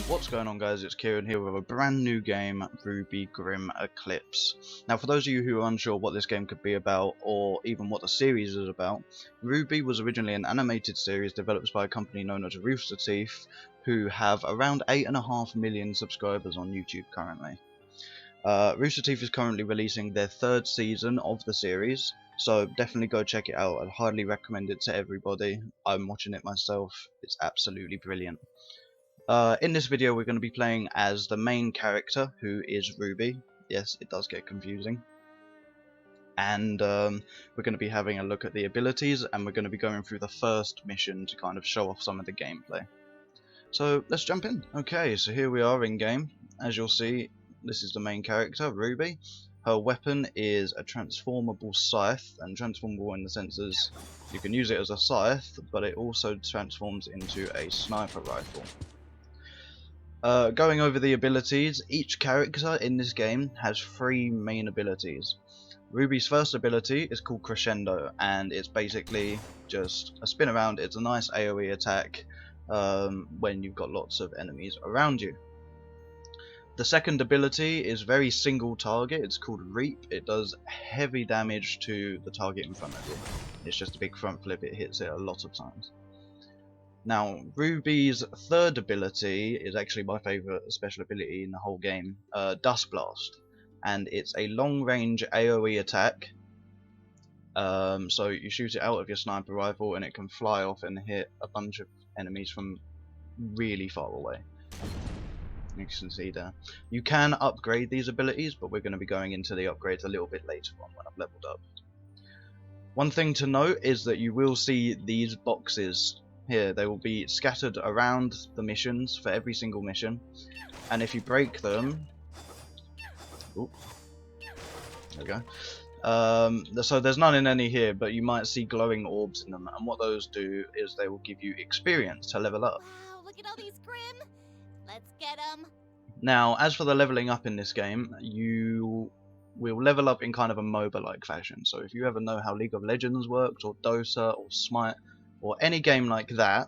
What's going on, guys? It's Kieran here with a brand new game, RWBY Grimm Eclipse. Now, for those of you who are unsure what this game could be about, or even what the series is about, RWBY was originally an animated series developed by a company known as Rooster Teeth, who have around 8.5 million subscribers on YouTube currently. Rooster Teeth is currently releasing their third season of the series, so definitely go check it out. I'd highly recommend it to everybody. I'm watching it myself. It's absolutely brilliant. In this video we're going to be playing as the main character, who is RWBY. Yes, it does get confusing. And we're going to be having a look at the abilities, and we're going to be going through the first mission to kind of show off some of the gameplay. So let's jump in. Okay, so here we are in game. As you'll see, this is the main character, RWBY. Her weapon is a transformable scythe, and transformable in the sense as you can use it as a scythe, but it also transforms into a sniper rifle. Going over the abilities, each character in this game has 3 main abilities. RWBY's first ability is called Crescendo, and it's basically just a spin around. It's a nice AoE attack when you've got lots of enemies around you. The second ability is very single target. It's called RWBY. It does heavy damage to the target in front of you. It's just a big front flip. It hits it a lot of times. Now, RWBY's third ability is actually my favourite special ability in the whole game, Dust Blast, and it's a long-range AoE attack. So you shoot it out of your sniper rifle, and it can fly off and hit a bunch of enemies from really far away. You can see there. You can upgrade these abilities, but we're going to be going into the upgrades a little bit later on when I've leveled up. One thing to note is that you will see these boxes here. They will be scattered around the missions for every single mission, and if you break them, ooh, there we go. So there's none in any here, but you might see glowing orbs in them, and what those do is they will give you experience to level up. Wow, look at all these Grimm! Let's get them! Now, as for the leveling up in this game, you will level up in kind of a MOBA-like fashion. So if you ever know how League of Legends works, or Dota, or Smite, or any game like that,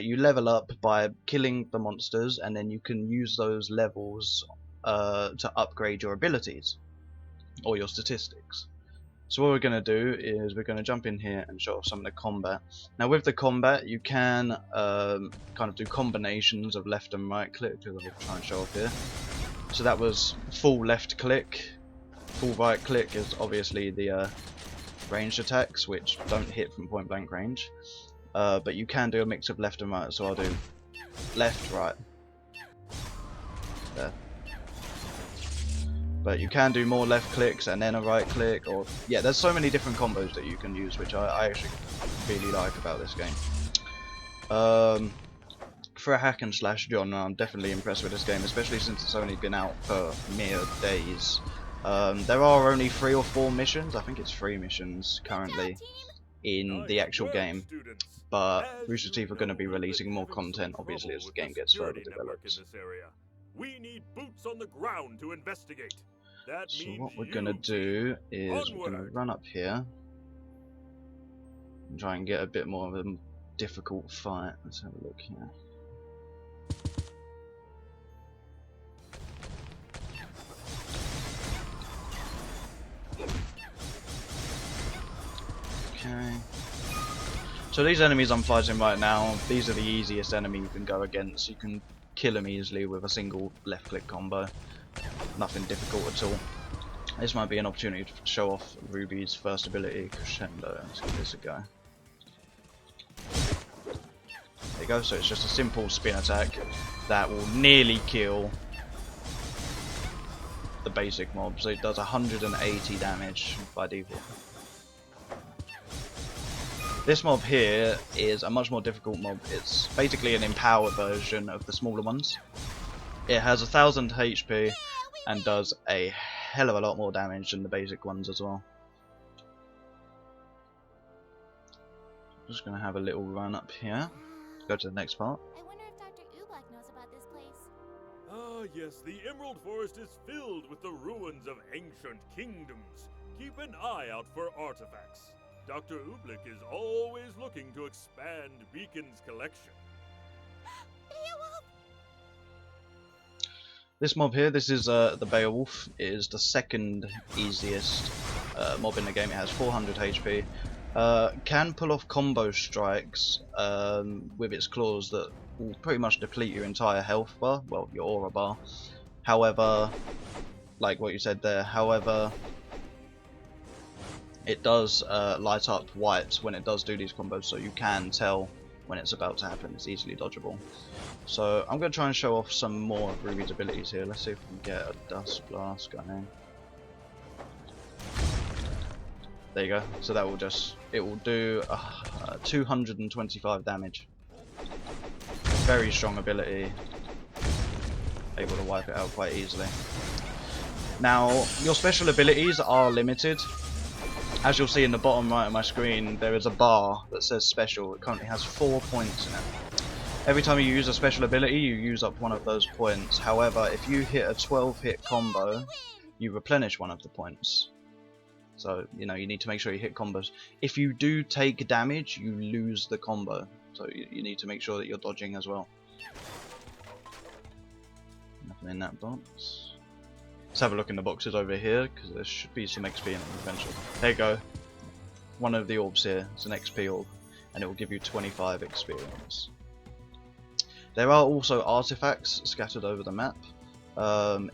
you level up by killing the monsters, and then you can use those levels to upgrade your abilities or your statistics. So what we're going to do is we're going to jump in here and show off some of the combat. Now with the combat, you can kind of do combinations of left and right click, as I'll try and show off here. So that was full left click. Full right click is obviously the ranged attacks, which don't hit from point blank range, but you can do a mix of left and right. So I'll do left, right, there. But you can do more left clicks and then a right click, or yeah, there's so many different combos that you can use, which I actually really like about this game. For a hack and slash genre, I'm definitely impressed with this game, especially since it's only been out for mere days. There are only 3 or 4 missions. I think it's 3 missions currently in the actual game, but Rooster Teeth are going to be releasing more content, obviously, as the game gets further developed. We need boots on the ground to investigate. That So means what we're going to do is we're going to run up here and try and get a bit more of a difficult fight. Let's have a look here. Okay. So these enemies I'm fighting right now, these are the easiest enemy you can go against. You can kill them easily with a single left click combo. Nothing difficult at all. This might be an opportunity to show off RWBY's first ability, Crescendo. Let's give this a go. There you go, so it's just a simple spin attack that will nearly kill the basic mob. So it does 180 damage by default. This mob here is a much more difficult mob. It's basically an empowered version of the smaller ones. It has 1000 HP and does a hell of a lot more damage than the basic ones as well. I'm just going to have a little run up here. Go to the next part. I wonder if Dr. RWBY knows about this place. Ah, yes, the Emerald Forest is filled with the ruins of ancient kingdoms. Keep an eye out for artifacts. Dr. RWBY is always looking to expand Beacon's collection. Beowulf! This mob here, this is the Beowulf. It is the second easiest mob in the game. It has 400 HP. Can pull off combo strikes with its claws that will pretty much deplete your entire health bar, well, your aura bar. However, like what you said there, however, it does light up white when it does do these combos, so you can tell when it's about to happen. It's easily dodgeable. So I'm going to try and show off some more of RWBY's abilities here. Let's see if we can get a Dust Blast going. There you go. So that will just, it will do 225 damage. Very strong ability. Able to wipe it out quite easily. Now, your special abilities are limited. As you'll see in the bottom right of my screen, there is a bar that says special. It currently has 4 points in it. Every time you use a special ability, you use up one of those points. However, if you hit a 12-hit combo, you replenish one of the points. So, you know, you need to make sure you hit combos. If you do take damage, you lose the combo. So you need to make sure that you're dodging as well. Nothing in that box. Let's have a look in the boxes over here, because there should be some XP in them eventually. There you go. One of the orbs here. It's an XP orb, and it will give you 25 experience. There are also artifacts scattered over the map.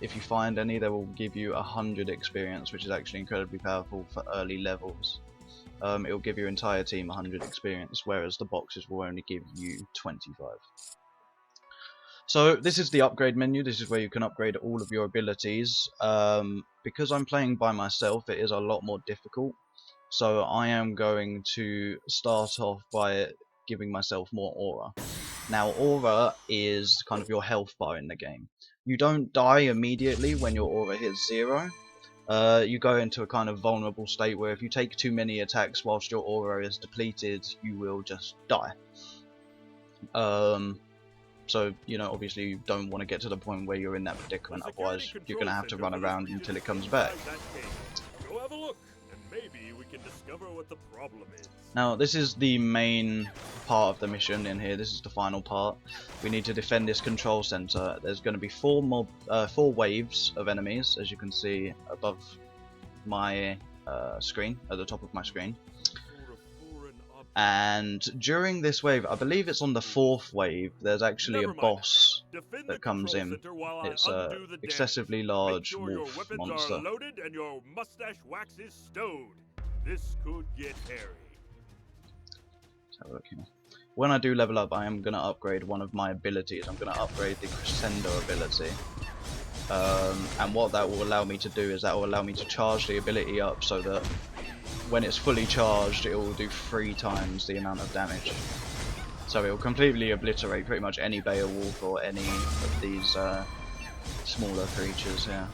If you find any, they will give you 100 experience, which is actually incredibly powerful for early levels. It will give your entire team 100 experience, whereas the boxes will only give you 25. So this is the upgrade menu. This is where you can upgrade all of your abilities. Because I'm playing by myself, it is a lot more difficult. So I am going to start off by giving myself more aura. Now, aura is kind of your health bar in the game. You don't die immediately when your aura hits 0. You go into a kind of vulnerable state where if you take too many attacks whilst your aura is depleted, you will just die. So, you know, obviously you don't want to get to the point where you're in that predicament, otherwise you're going to have to run around until it comes back. Go have a look, and maybe we can discover what the problem is. Now, this is the main part of the mission in here. This is the final part. We need to defend this control center. There's going to be 4 waves of enemies, as you can see above my screen, at the top of my screen. And during this wave, I believe it's on the 4th wave, there's actually a boss that comes in. It's an excessively large wolf monster. Loaded and your mustache wax is stowed. This could get hairy. Let's have a look here. When I do level up, I am going to upgrade one of my abilities. I'm going to upgrade the Crescendo ability. And what that will allow me to do is that will allow me to charge the ability up so that when it's fully charged, it will do 3 times the amount of damage. So it will completely obliterate pretty much any Beowulf or any of these smaller creatures here.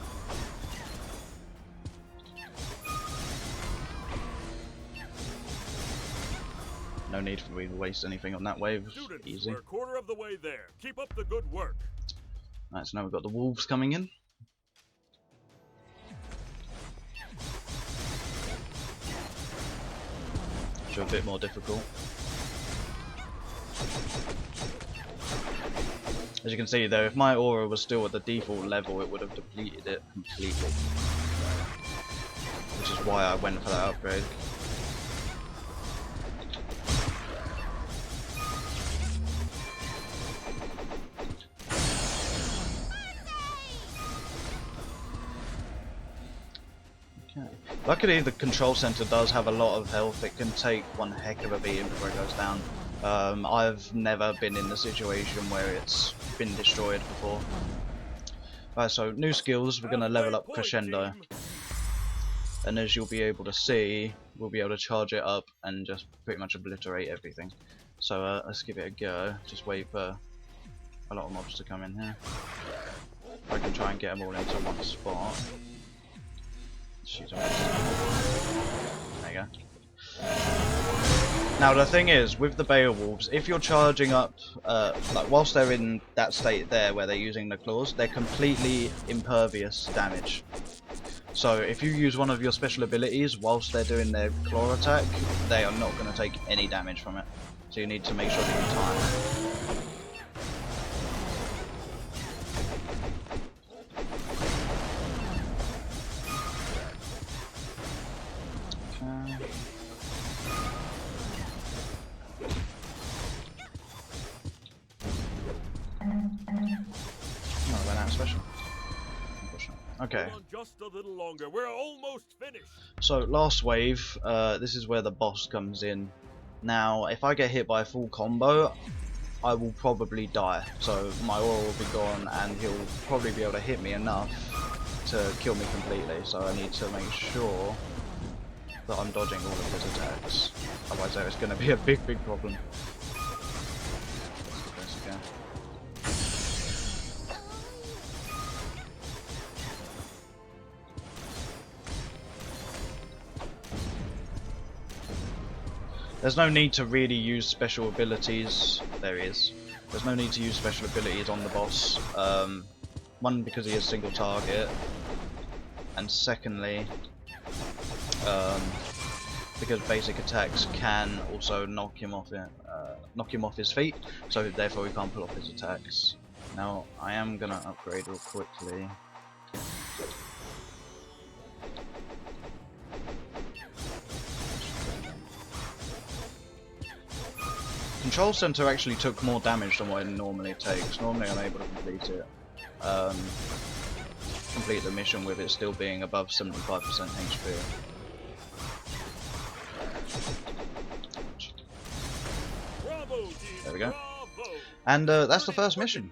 No need for me to waste anything on that wave. Students, Easy. we're a quarter of the way there. Keep up the good work. Right, so now we've got the wolves coming in. Which are a bit more difficult. As you can see though, if my aura was still at the default level, it would have depleted it completely. Which is why I went for that upgrade. Luckily the control center does have a lot of health. It can take one heck of a beating before it goes down. I've never been in the situation where it's been destroyed before. Right, so new skills, we're going to level up Crescendo. And as you'll be able to see, we'll be able to charge it up and just pretty much obliterate everything. So let's give it a go. Just wait for a lot of mobs to come in here. I can try and get them all into one spot. Shoot them. There you go. Now the thing is, with the Beowulfs, if you're charging up, like whilst they're in that state there where they're using the claws, they're completely impervious to damage. So if you use one of your special abilities whilst they're doing their claw attack, they are not going to take any damage from it. So you need to make sure that you time it. Okay. Hold on just a little longer. We're almost finished. So last wave, this is where the boss comes in. Now, if I get hit by a full combo, I will probably die. So my aura will be gone, and he'll probably be able to hit me enough to kill me completely. So I need to make sure that I'm dodging all of his attacks. Otherwise, there is going to be a big problem. Let's go. There's no need to really use special abilities. There is. There's no need to use special abilities on the boss. One, because he is single target, and secondly, because basic attacks can also knock him off his feet. So therefore, he can't pull off his attacks. Now, I am gonna upgrade real quickly. Control Center actually took more damage than what it normally takes. Normally I'm able to complete it. Complete the mission with it still being above 75% HP. There we go. And that's the first mission.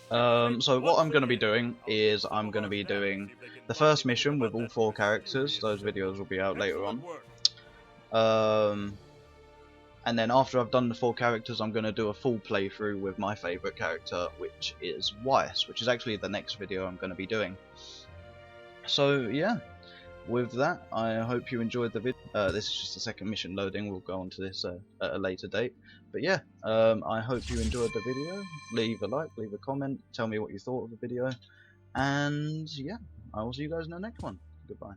So what I'm going to be doing is I'm going to be doing the first mission with all 4 characters. Those videos will be out later on. And then after I've done the 4 characters, I'm going to do a full playthrough with my favourite character, which is Weiss, which is actually the next video I'm going to be doing. So yeah, with that, I hope you enjoyed the video. This is just the second mission loading. We'll go on to this at a later date. But yeah, I hope you enjoyed the video. Leave a like, leave a comment, tell me what you thought of the video. And yeah, I will see you guys in the next one. Goodbye.